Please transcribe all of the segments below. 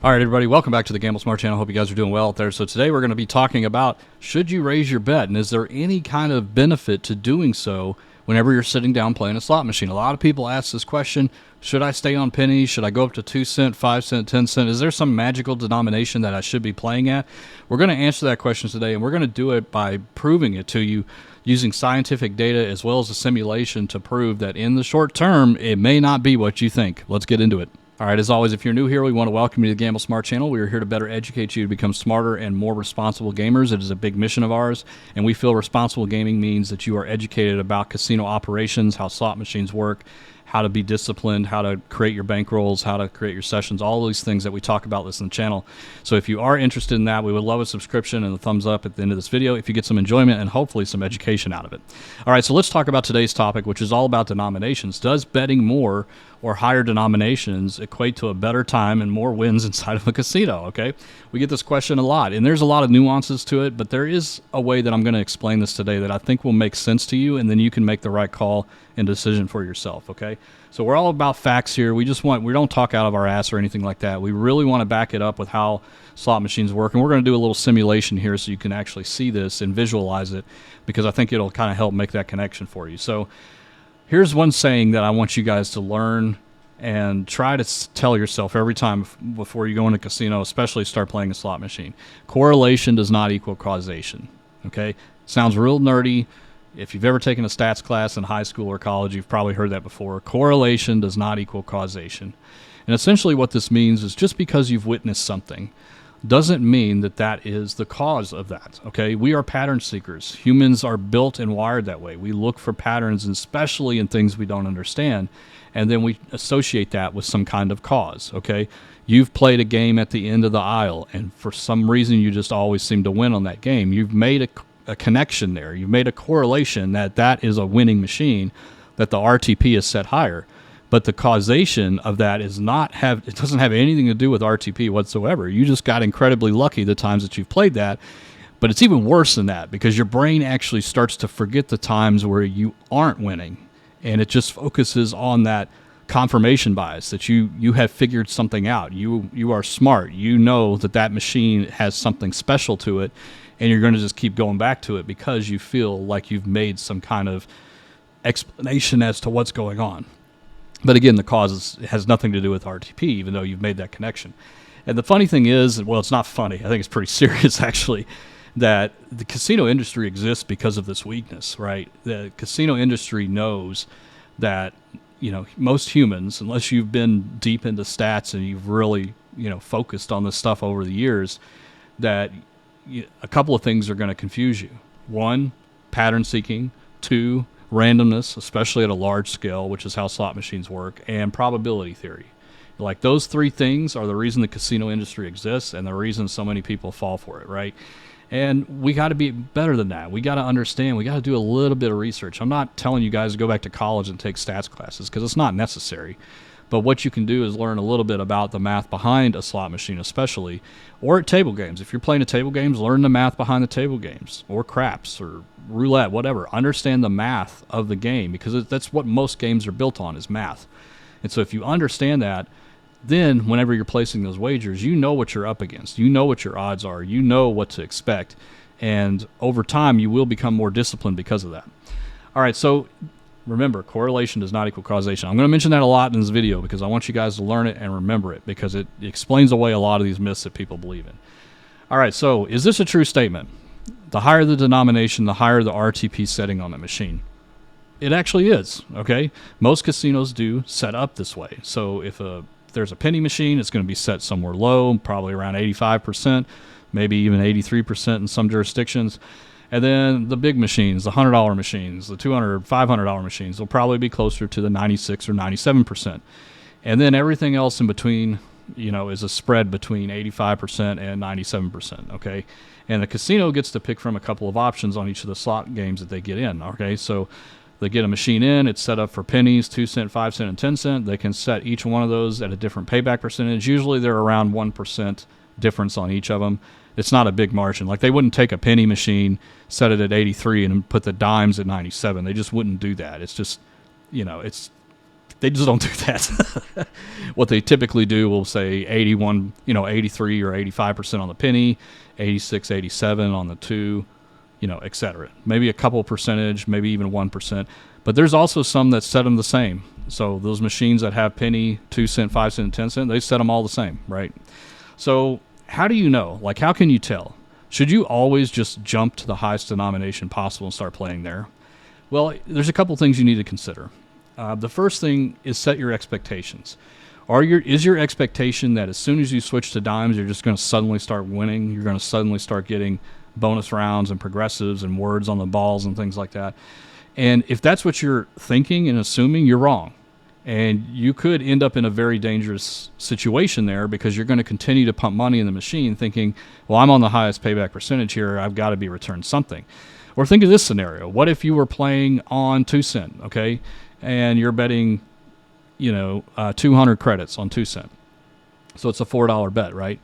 All right, everybody, welcome back to the Gamble Smart channel. Hope you guys are doing well out there. So today we're going to be talking about, should you raise your bet, and is there any kind of benefit to doing so whenever you're sitting down playing a slot machine? A lot of people ask this question: should I stay on pennies? Should I go up to 2 cent, 5 cent, 10 cent? Is there some magical denomination that I should be playing at? We're going to answer that question today, and we're going to do it by proving it to you using scientific data as well as a simulation to prove that in the short term, it may not be what you think. Let's get into it. All right, as always, if you're new here, we want to welcome you to the Gamble Smart channel. We are here to better educate you to become smarter and more responsible gamers. It is a big mission of ours, and we feel responsible gaming means that you are educated about casino operations, how slot machines work, how to be disciplined, how to create your bankrolls, how to create your sessions, all these things that we talk about this in the channel. So if you are interested in that, we would love a subscription and a thumbs up at the end of this video if you get some enjoyment and hopefully some education out of it. All right, so let's talk about today's topic, which is all about denominations. Does betting more or higher denominations equate to a better time and more wins inside of a casino? Okay, we get this question a lot, and there's a lot of nuances to it, but there is a way that I'm going to explain this today that I think will make sense to you, and then you can make the right call and decision for yourself. Okay, so we're all about facts here. We don't talk out of our ass or anything like that. We really want to back it up with how slot machines work, and we're going to do a little simulation here so you can actually see this and visualize it, because I think it'll kind of help make that connection for you. So here's one saying that I want you guys to learn and try to tell yourself every time before you go in a casino, especially start playing a slot machine. Correlation does not equal causation. Okay? Sounds real nerdy. If you've ever taken a stats class in high school or college, you've probably heard that before. Correlation does not equal causation. And essentially what this means is just because you've witnessed something doesn't mean that that is the cause of that. Okay, we are pattern seekers. Humans are built and wired that way. We look for patterns, especially in things we don't understand, and then we associate that with some kind of cause. Okay, you've played a game at the end of the aisle, and for some reason you just always seem to win on that game. You've made a connection there. You've made a correlation that that is a winning machine, that the RTP is set higher. But the causation of that it doesn't have anything to do with RTP whatsoever. You just got incredibly lucky the times that you've played that. But it's even worse than that, because your brain actually starts to forget the times where you aren't winning. And it just focuses on that confirmation bias that you have figured something out. You are smart. You know that that machine has something special to it, and you're going to just keep going back to it because you feel like you've made some kind of explanation as to what's going on. But again, the cause has nothing to do with RTP, even though you've made that connection. And the funny thing is, well, it's not funny. I think it's pretty serious, actually, that the casino industry exists because of this weakness, right? The casino industry knows that, most humans, unless you've been deep into stats and you've really, focused on this stuff over the years, that a couple of things are going to confuse you. One, pattern seeking. Two, randomness, especially at a large scale, which is how slot machines work, and probability theory. Like, those three things are the reason the casino industry exists and the reason so many people fall for it, right? And we got to be better than that. We got to understand. We got to do a little bit of research. I'm not telling you guys to go back to college and take stats classes, because it's not necessary. But what you can do is learn a little bit about the math behind a slot machine, especially, or at table games. If you're playing at table games, learn the math behind the table games, or craps, or roulette, whatever. Understand the math of the game, because that's what most games are built on, is math. And so if you understand that, then whenever you're placing those wagers, you know what you're up against. You know what your odds are. You know what to expect. And over time, you will become more disciplined because of that. All right, so remember, correlation does not equal causation. I'm going to mention that a lot in this video because I want you guys to learn it and remember it, because it explains away a lot of these myths that people believe in. All right, so is this a true statement? The higher the denomination, the higher the RTP setting on the machine. It actually is, okay? Most casinos do set up this way. So if there's a penny machine, it's going to be set somewhere low, probably around 85%, maybe even 83% in some jurisdictions. And then the big machines, the $100 machines, the $200, $500 machines, will probably be closer to the 96 or 97%. And then everything else in between, is a spread between 85% and 97%, okay? And the casino gets to pick from a couple of options on each of the slot games that they get in, okay? So they get a machine in, it's set up for pennies, 2 cent, 5 cent, and 10 cent. They can set each one of those at a different payback percentage. Usually they're around 1% difference on each of them. It's not a big margin. Like, they wouldn't take a penny machine, set it at 83, and put the dimes at 97. They just wouldn't do that. It's just, it's They just don't do that. What they typically do will say 81, 83 or 85% on the penny, 86, 87 on the 2, et cetera. Maybe a couple percentage, maybe even 1%. But there's also some that set them the same. So those machines that have penny, 2 cent, 5 cent, 10 cent, they set them all the same, right? So how do you know? Like, how can you tell? Should you always just jump to the highest denomination possible and start playing there? Well, there's a couple things you need to consider. The first thing is set your expectations. Is your expectation that as soon as you switch to dimes, you're just going to suddenly start winning? You're going to suddenly start getting bonus rounds and progressives and words on the balls and things like that? And if that's what you're thinking and assuming, you're wrong. And you could end up in a very dangerous situation there because you're going to continue to pump money in the machine thinking, well, I'm on the highest payback percentage here. I've got to be returned something. Or think of this scenario. What if you were playing on 2 cent, okay, and you're betting, 200 credits on 2 cent. So it's a $4 bet, right?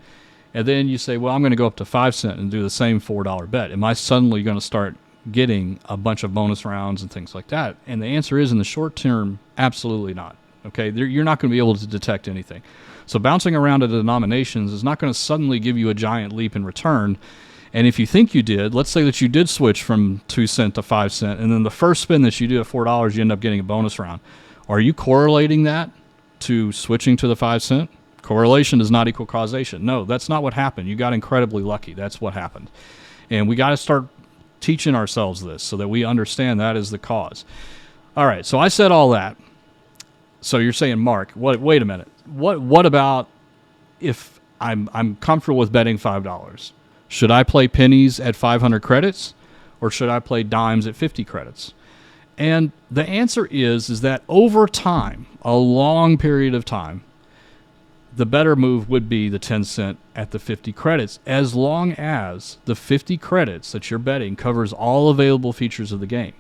And then you say, well, I'm going to go up to 5 cent and do the same $4 bet. Am I suddenly going to start getting a bunch of bonus rounds and things like that? And the answer is, in the short term, absolutely not. Okay, you're not going to be able to detect anything. So bouncing around to denominations is not going to suddenly give you a giant leap in return. And if you think you did, let's say that you did switch from 2 cent to 5 cent, and then the first spin that you do at $4, you end up getting a bonus round. Are you correlating that to switching to the 5 cent? Correlation does not equal causation. No, that's not what happened. You got incredibly lucky. That's what happened. And we got to start teaching ourselves this so that we understand that is the cause. All right, so I said all that. So you're saying, Mark, wait a minute. What about if I'm comfortable with betting $5? Should I play pennies at 500 credits, or should I play dimes at 50 credits? And the answer is that over time, a long period of time, the better move would be the 10 cent at the 50 credits, as long as the 50 credits that you're betting covers all available features of the game.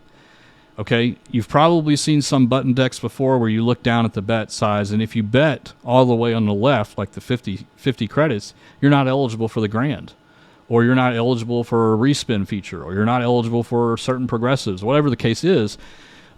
Okay, you've probably seen some button decks before where you look down at the bet size, and if you bet all the way on the left, like the 50 credits, you're not eligible for the grand, or you're not eligible for a respin feature, or you're not eligible for certain progressives, whatever the case is.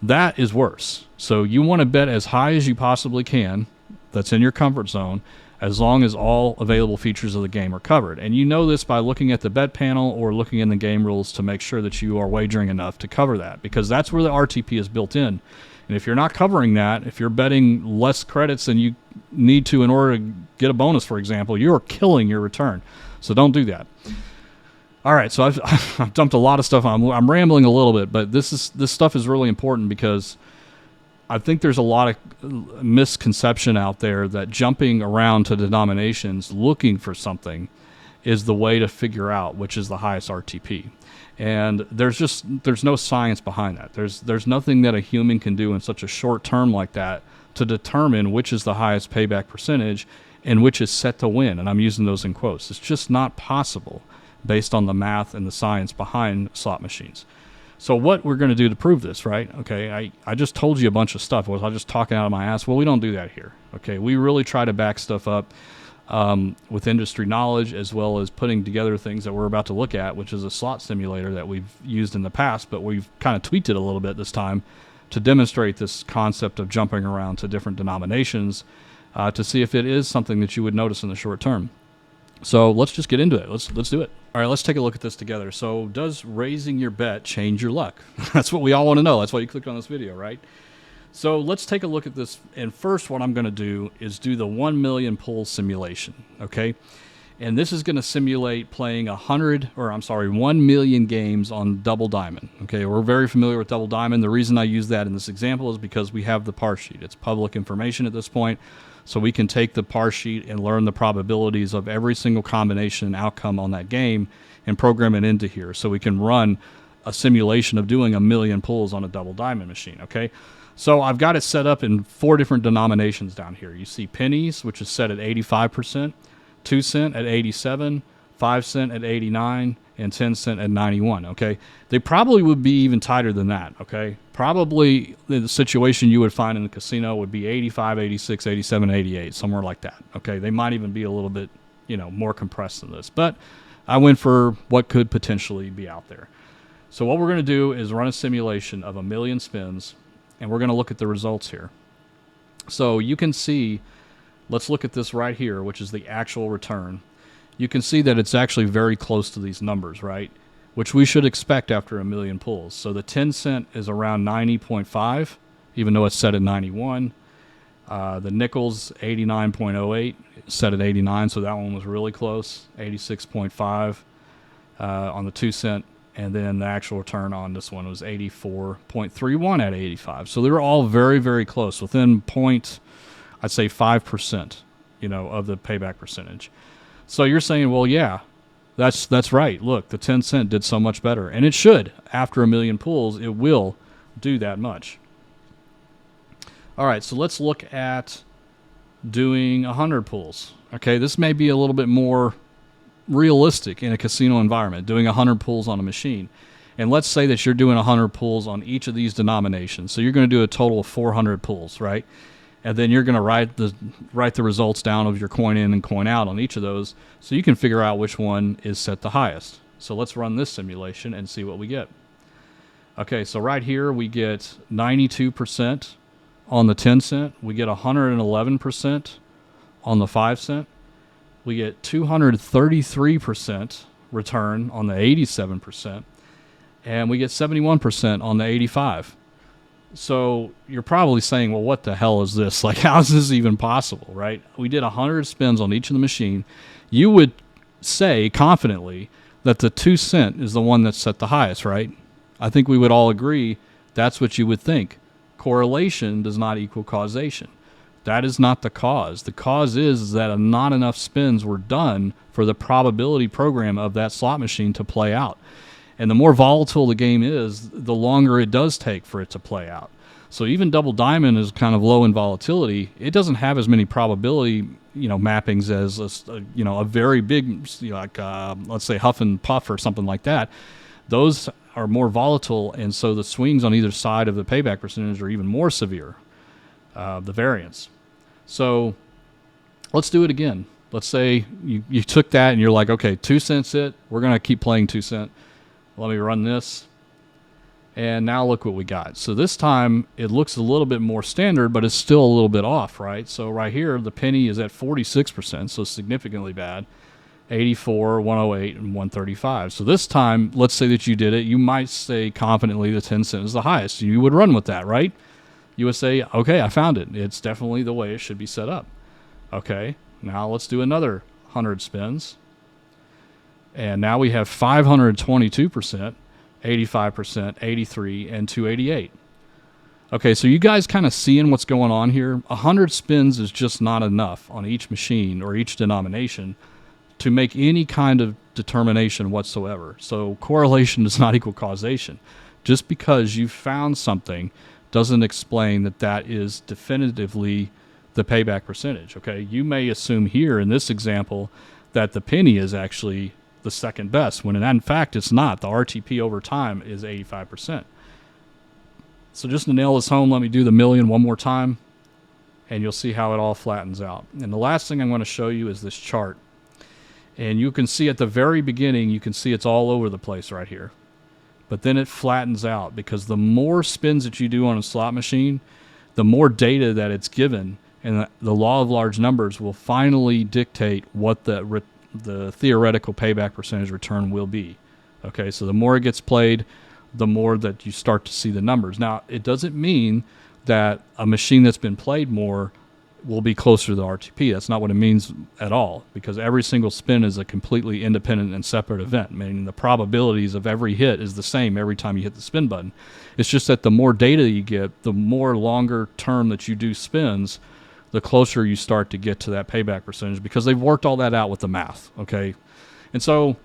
That is worse. So you want to bet as high as you possibly can, that's in your comfort zone, as long as all available features of the game are covered. And you know this by looking at the bet panel or looking in the game rules to make sure that you are wagering enough to cover that, because that's where the RTP is built in. And if you're not covering that, if you're betting less credits than you need to in order to get a bonus, for example, you are killing your return. So don't do that. All right, so I've dumped a lot of stuff on. I'm rambling a little bit, but this stuff is really important because I think there's a lot of misconception out there that jumping around to denominations looking for something is the way to figure out which is the highest RTP. And there's no science behind that. There's nothing that a human can do in such a short term like that to determine which is the highest payback percentage and which is set to win. And I'm using those in quotes. It's just not possible based on the math and the science behind slot machines. So what we're going to do to prove this, right? Okay, I just told you a bunch of stuff. Was I just talking out of my ass? Well, we don't do that here. Okay, we really try to back stuff up with industry knowledge, as well as putting together things that we're about to look at, which is a slot simulator that we've used in the past, but we've kind of tweaked it a little bit this time to demonstrate this concept of jumping around to different denominations to see if it is something that you would notice in the short term. So let's just get into it. Let's do it. All right, let's take a look at this together. So does raising your bet change your luck? That's what we all want to know. That's why you clicked on this video, right? So let's take a look at this. And first, what I'm going to do is do the 1 million pull simulation, okay? And this is going to simulate playing 1 million games on double diamond, okay? We're very familiar with double diamond. The reason I use that in this example is because we have the par sheet. It's public information at this point. So we can take the par sheet and learn the probabilities of every single combination and outcome on that game and program it into here. So we can run a simulation of doing 1 million pulls on a double diamond machine, okay? So I've got it set up in 4 different denominations down here. You see pennies, which is set at 85%, 2 cent at 87, 5 cent at 89, and 10 cent at 91, okay? They probably would be even tighter than that, okay? Probably the situation you would find in the casino would be 85, 86, 87, 88, somewhere like that, okay? They might even be a little bit, more compressed than this. But I went for what could potentially be out there. So what we're going to do is run a simulation of 1 million spins, and we're going to look at the results here. So you can see, let's look at this right here, which is the actual return. You can see that it's actually very close to these numbers, right? Which we should expect after a million pulls. So the 10 cent is around 90.5, even though it's set at 91. The nickel's 89.08, set at 89, so that one was really close. 86.5 on the 2 cent. And then the actual return on this one was 84.31 at 85. So they were all very, very close, within I'd say 5%, of the payback percentage. So you're saying, well, yeah, that's right. Look, the 10 cent did so much better. And it should. After a million pulls, it will do that much. All right, so let's look at doing 100 pulls. Okay, this may be a little bit more realistic in a casino environment, doing 100 pulls on a machine. And let's say that you're doing 100 pulls on each of these denominations. So you're going to do a total of 400 pulls, right? And then you're going to write the results down of your coin in and coin out on each of those, so you can figure out which one is set the highest. So let's run this simulation and see what we get. Okay, so right here we get 92% on the 10 cent. We get 111% on the 5 cent. We get 233% return on the 87%. And we get 71% on the 85. So you're probably saying, well, what the hell is this? Like, how is this even possible, right? We did 100 spins on each of the machine. You would say confidently that the 2 cent is the one that's set the highest, right? I think we would all agree that's what you would think. Correlation does not equal causation. That is not the cause. The cause is that not enough spins were done for the probability program of that slot machine to play out. And the more volatile the game is, the longer it does take for it to play out. So even Double Diamond is kind of low in volatility. It doesn't have as many probability, mappings as a very big, let's say Huff and Puff or something like that. Those are more volatile, and so the swings on either side of the payback percentage are even more severe. The variance. So let's do it again. Let's say you took that and you're like, okay, 2 cents it. We're going to keep playing 2 cent. Let me run this. And now look what we got. So this time it looks a little bit more standard, but it's still a little bit off, right? So right here, the penny is at 46%, so significantly bad. 84, 108, and 135. So this time, let's say that you did it. You might say confidently the 10 cent is the highest. You would run with that, right? You would say, okay, I found it. It's definitely the way it should be set up. Okay, now let's do another 100 spins. And now we have 522%, 85%, 83, and 288. Okay, so you guys kind of seeing what's going on here? 100 spins is just not enough on each machine or each denomination to make any kind of determination whatsoever. So correlation does not equal causation. Just because you found something doesn't explain that is definitively the payback percentage. Okay, you may assume here in this example that the penny is actually the second best, when in fact it's not. The RTP over time is 85%. So just to nail this home, let me do the million one more time, and you'll see how it all flattens out. And the last thing I'm going to show you is this chart. And you can see at the very beginning, you can see it's all over the place right here. But then it flattens out, because the more spins that you do on a slot machine, the more data that it's given, and the law of large numbers will finally dictate what the theoretical payback percentage return will be. Okay, so the more it gets played, the more that you start to see the numbers. Now, it doesn't mean that a machine that's been played more will be closer to the RTP. That's not what it means at all, because every single spin is a completely independent and separate event, meaning the probabilities of every hit is the same every time you hit the spin button. It's just that the more data you get, the more longer term that you do spins, the closer you start to get to that payback percentage, because they've worked all that out with the math, okay? And so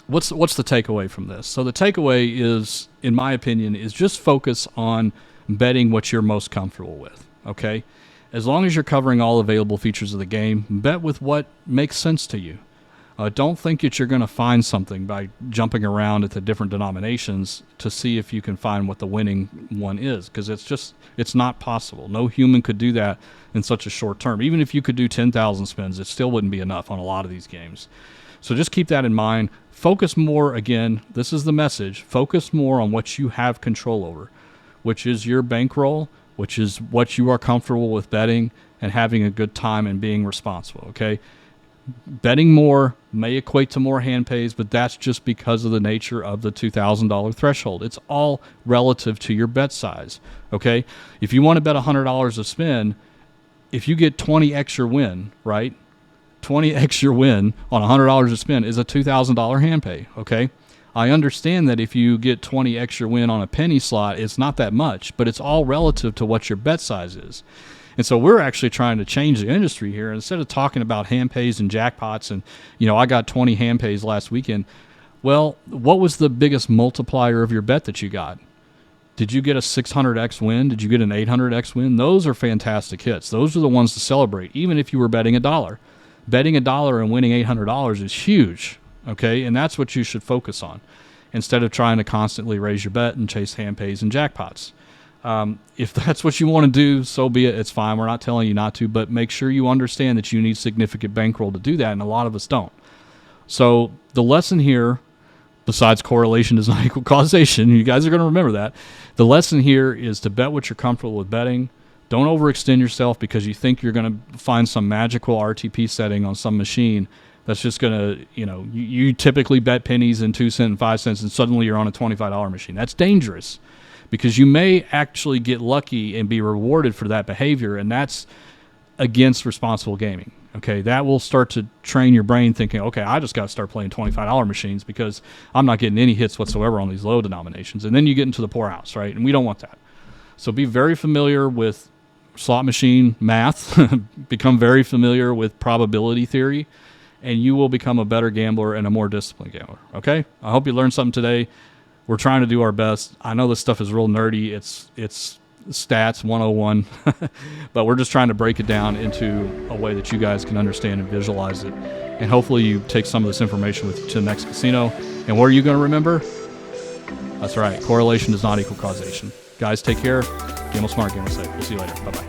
what's the takeaway from this? So the takeaway is, in my opinion, is just focus on betting what you're most comfortable with, okay? As long as you're covering all available features of the game, bet with what makes sense to you. Don't think that you're going to find something by jumping around at the different denominations to see if you can find what the winning one is, because it's not possible. No human could do that in such a short term. Even if you could do 10,000 spins, it still wouldn't be enough on a lot of these games. So just keep that in mind. Focus more, again, this is the message, focus more on what you have control over, which is your bankroll, which is what you are comfortable with betting and having a good time and being responsible, okay? Betting more may equate to more hand pays, but that's just because of the nature of the $2,000 threshold. It's all relative to your bet size, okay? If you want to bet $100 a spin, if you get 20x your win, right? 20x your win on $100 a spin is a $2,000 hand pay, okay? I understand that if you get 20x your win on a penny slot, it's not that much, but it's all relative to what your bet size is. And so we're actually trying to change the industry here. Instead of talking about hand pays and jackpots and, I got 20 hand pays last weekend. Well, what was the biggest multiplier of your bet that you got? Did you get a 600x win? Did you get an 800x win? Those are fantastic hits. Those are the ones to celebrate, even if you were betting $1. Betting $1 and winning $800 is huge, okay? And that's what you should focus on instead of trying to constantly raise your bet and chase hand pays and jackpots. If that's what you want to do, so be it. It's fine. We're not telling you not to, but make sure you understand that you need significant bankroll to do that, and a lot of us don't. So the lesson here, besides correlation does not equal causation, you guys are going to remember that. The lesson here is to bet what you're comfortable with betting. Don't overextend yourself because you think you're going to find some magical RTP setting on some machine that's just going to, you typically bet pennies and 2 cents and 5 cents, and suddenly you're on a $25 machine. That's dangerous, because you may actually get lucky and be rewarded for that behavior, and that's against responsible gaming. Okay, that will start to train your brain thinking, okay, I just got to start playing $25 machines because I'm not getting any hits whatsoever on these low denominations. And then you get into the poorhouse, right? And we don't want that. So be very familiar with slot machine math, become very familiar with probability theory, and you will become a better gambler and a more disciplined gambler. Okay, I hope you learned something today. We're trying to do our best. I know this stuff is real nerdy. It's stats 101, but we're just trying to break it down into a way that you guys can understand and visualize it. And hopefully you take some of this information with you to the next casino. And what are you going to remember? That's right. Correlation does not equal causation. Guys, take care. Gamble smart, gamble safe. We'll see you later. Bye-bye.